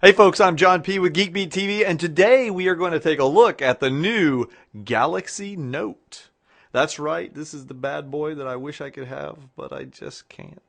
Hey folks, I'm John P. with GeekBeat TV, and today we are going to take a look at the new Galaxy Note. That's right, this is the bad boy that I wish I could have, but I just can't.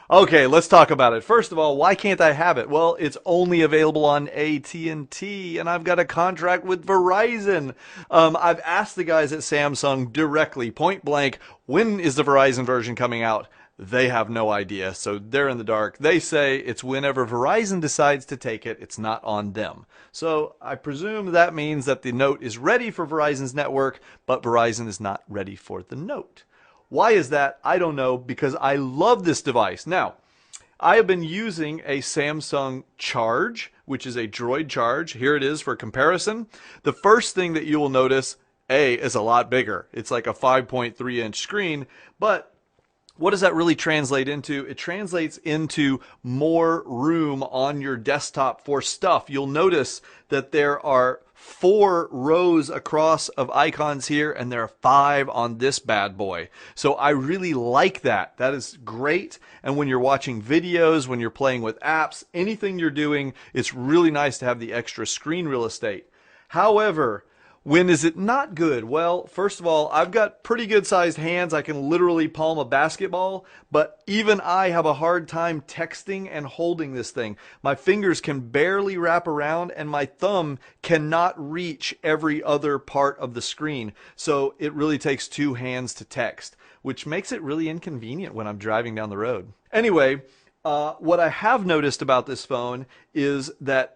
Okay, let's talk about it. First of all, why can't I have it? Well, it's only available on AT&T, and I've got a contract with Verizon. I've asked the guys at Samsung directly, point blank, when is the Verizon version coming out? They have no idea, so they're in the dark. They say it's whenever Verizon decides to take it, it's not on them. So I presume that means that the Note is ready for Verizon's network, but Verizon is not ready for the Note. Why is that? I don't know, because I love this device. Now, I have been using a Samsung Charge, which is a Droid Charge. Here it is for comparison. The first thing that you will notice, is a lot bigger. It's like a 5.3-inch screen, but what does that really translate into? It translates into more room on your desktop for stuff. You'll notice that there are 4 rows across of icons here, and there are 5 on this bad boy. So I really like that. That is great. And when you're watching videos, when you're playing with apps, anything you're doing, it's really nice to have the extra screen real estate. However, when is it not good? Well, first of all, I've got pretty good sized hands. I can literally palm a basketball, but even I have a hard time texting and holding this thing. My fingers can barely wrap around, and my thumb cannot reach every other part of the screen. So it really takes 2 hands to text, which makes it really inconvenient when I'm driving down the road. Anyway, what I have noticed about this phone is that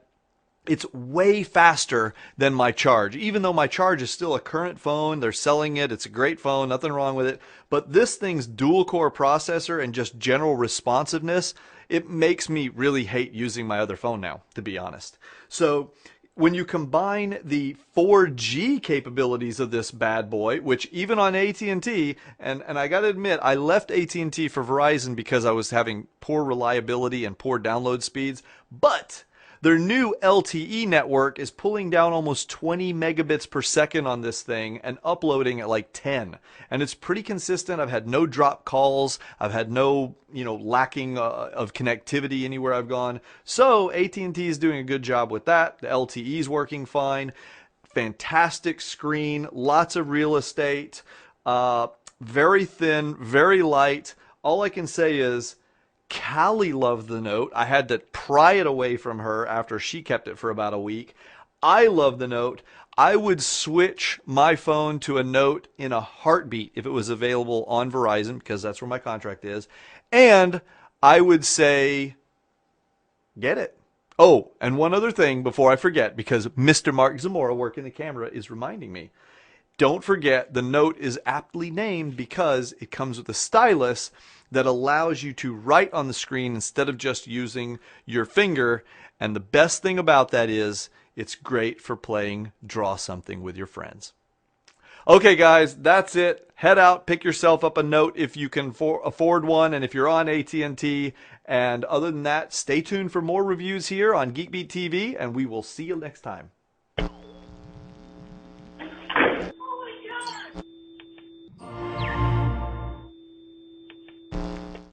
it's way faster than my Charge. Even though my Charge is still a current phone, they're selling it, it's a great phone, nothing wrong with it. But this thing's dual-core processor and just general responsiveness, it makes me really hate using my other phone now, to be honest. So when you combine the 4G capabilities of this bad boy, which even on AT&T, and I gotta admit, I left AT&T for Verizon because I was having poor reliability and poor download speeds, but their new LTE network is pulling down almost 20 megabits per second on this thing and uploading at like 10. And it's pretty consistent. I've had no drop calls. I've had no, lacking of connectivity anywhere I've gone. So AT&T is doing a good job with that. The LTE is working fine. Fantastic screen, lots of real estate, very thin, very light. All I can say is, Callie loved the Note. I had to pry it away from her after she kept it for about a week. I love the Note. I would switch my phone to a Note in a heartbeat if it was available on Verizon, because that's where my contract is. And I would say, get it. Oh, and one other thing before I forget, because Mr. Mark Zamora working the camera is reminding me. Don't forget, the Note is aptly named because it comes with a stylus that allows you to write on the screen instead of just using your finger. And the best thing about that is it's great for playing Draw Something with your friends. Okay, guys, that's it. Head out, pick yourself up a Note if you can afford one, and if you're on AT&T. And other than that, stay tuned for more reviews here on GeekBeat TV, and we will see you next time.